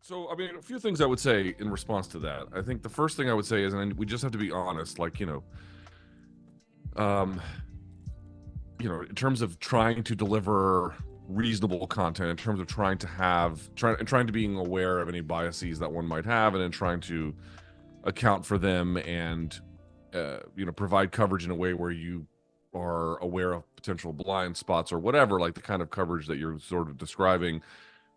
So, I mean, a few things I would say in response to that. I think the first thing I would say is, and we just have to be honest, like, um, in terms of trying to deliver reasonable content, in terms of trying to being aware of any biases that one might have, and then trying to account for them and, provide coverage in a way where you are aware of potential blind spots or whatever, like the kind of coverage that you're sort of describing.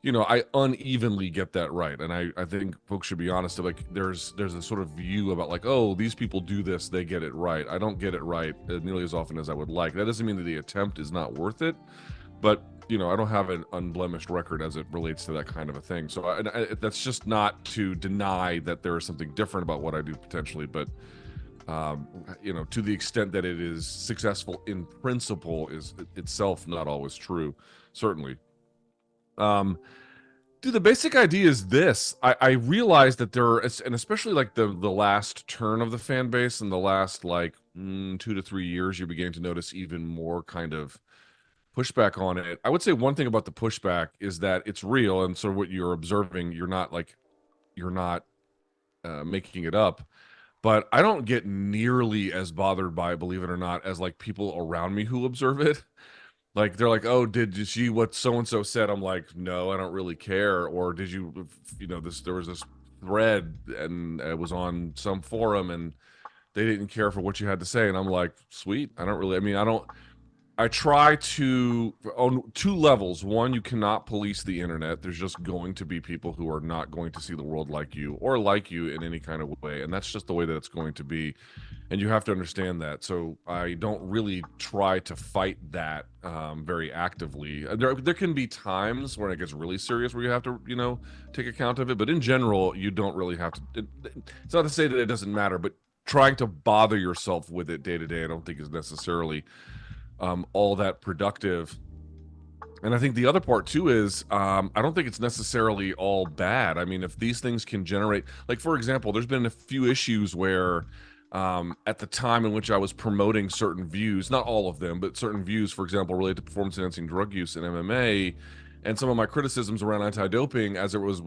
I unevenly get that right. And I think folks should be honest. Like there's a sort of view about like, oh, these people do this, they get it right. I don't get it right nearly as often as I would like. That doesn't mean that the attempt is not worth it, but I don't have an unblemished record as it relates to that kind of a thing. So that's just not to deny that there is something different about what I do potentially, but to the extent that it is successful in principle is itself not always true, certainly. Dude, the basic idea is this. I realized that and especially like the last turn of the fan base in the last like 2 to 3 years, you're beginning to notice even more kind of pushback on it. I would say one thing about the pushback is that it's real, and so what you're observing, you're not making it up. But I don't get nearly as bothered by it, believe it or not, as like people around me who observe it. Like they're like, "Oh, did you see what so and so said?" I'm like, "No, I don't really care." Or did you, there was this thread and it was on some forum and they didn't care for what you had to say, and I'm like, "Sweet, I don't really. I mean, I try to on two levels. One, you cannot police the internet. There's just going to be people who are not going to see the world like you or like you in any kind of way, and that's just the way that it's going to be, and you have to understand that. So I don't really try to fight that very actively. There can be times when it gets really serious where you have to take account of it, but in general, you don't really have to. It's not to say that it doesn't matter, but trying to bother yourself with it day to day, I don't think is necessarily all that productive. And I think the other part too is I don't think it's necessarily all bad. I mean, if these things can generate, like for example, there's been a few issues where at the time in which I was promoting certain views, not all of them, but certain views, for example, related to performance enhancing drug use in MMA, and some of my criticisms around anti-doping as it was,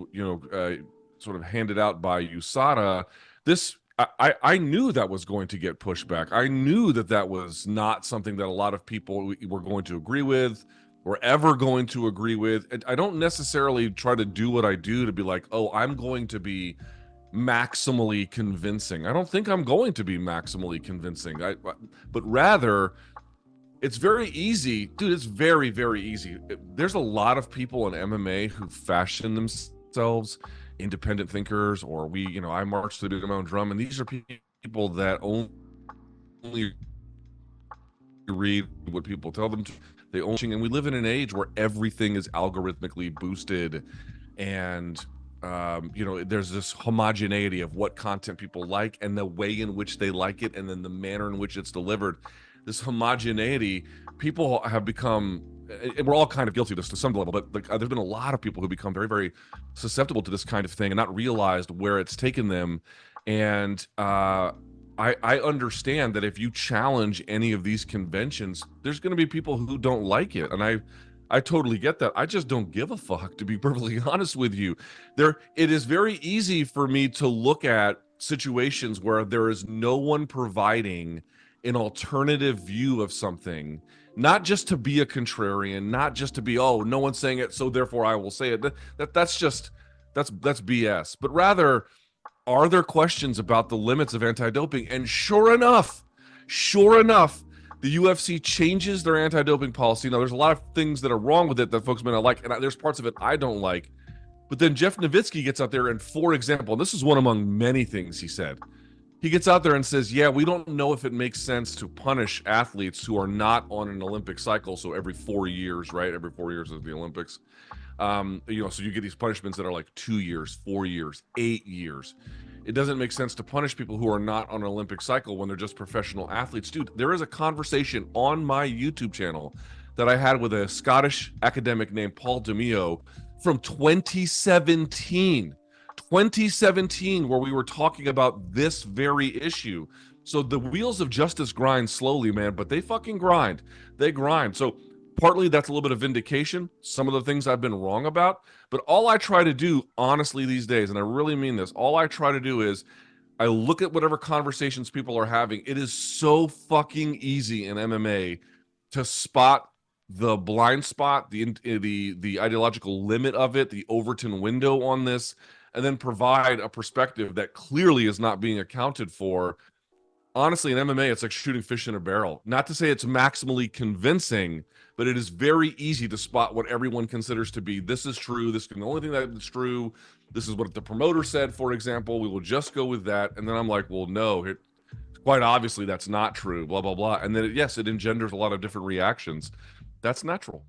sort of handed out by USADA, this I knew that was going to get pushback. I knew that that was not something that a lot of people were going to agree with or ever going to agree with. And I don't necessarily try to do what I do to be like, oh, I'm going to be maximally convincing. I don't think I'm going to be maximally convincing. But rather, it's very easy, dude. It's very, very easy. There's a lot of people in MMA who fashion themselves independent thinkers, or I march to the beat of my own drum, and these are people that only read what people tell them to. They only, and we live in an age where everything is algorithmically boosted, and there's this homogeneity of what content people like and the way in which they like it, and then the manner in which it's delivered. This homogeneity, people have become, and we're all kind of guilty of this to some level, but there's been a lot of people who become very, very susceptible to this kind of thing and not realized where it's taken them. And I understand that if you challenge any of these conventions, there's going to be people who don't like it, and I totally get that. I just don't give a fuck, to be perfectly honest with you. It is very easy for me to look at situations where there is no one providing an alternative view of something, not just to be a contrarian, not just to be, oh, no one's saying it, so therefore I will say it. That's BS. But rather, are there questions about the limits of anti-doping? And sure enough, the UFC changes their anti-doping policy. Now, there's a lot of things that are wrong with it that folks may not like, and there's parts of it I don't like. But then Jeff Nowitzki gets out there and, for example, and this is one among many things he said, he gets out there and says, yeah, we don't know if it makes sense to punish athletes who are not on an Olympic cycle. So every 4 years, right? Every 4 years is the Olympics. So you get these punishments that are like 2 years, 4 years, 8 years. It doesn't make sense to punish people who are not on an Olympic cycle when they're just professional athletes. Dude, there is a conversation on my YouTube channel that I had with a Scottish academic named Paul DeMeo from 2017. 2017, where we were talking about this very issue. So the wheels of justice grind slowly, man, but they fucking grind. They grind. So partly that's a little bit of vindication, some of the things I've been wrong about, but all I try to do honestly these days, and I really mean this, all I try to do is I look at whatever conversations people are having. It is so fucking easy in MMA to spot the blind spot, the ideological limit of it, the Overton window on this, and then provide a perspective that clearly is not being accounted for. Honestly, in MMA, it's like shooting fish in a barrel. Not to say it's maximally convincing, but it is very easy to spot what everyone considers to be this is true, this is the only thing that is true, this is what the promoter said, for example, we will just go with that. And then I'm like, well, no, quite obviously that's not true, blah, blah, blah. And then, yes, it engenders a lot of different reactions. That's natural.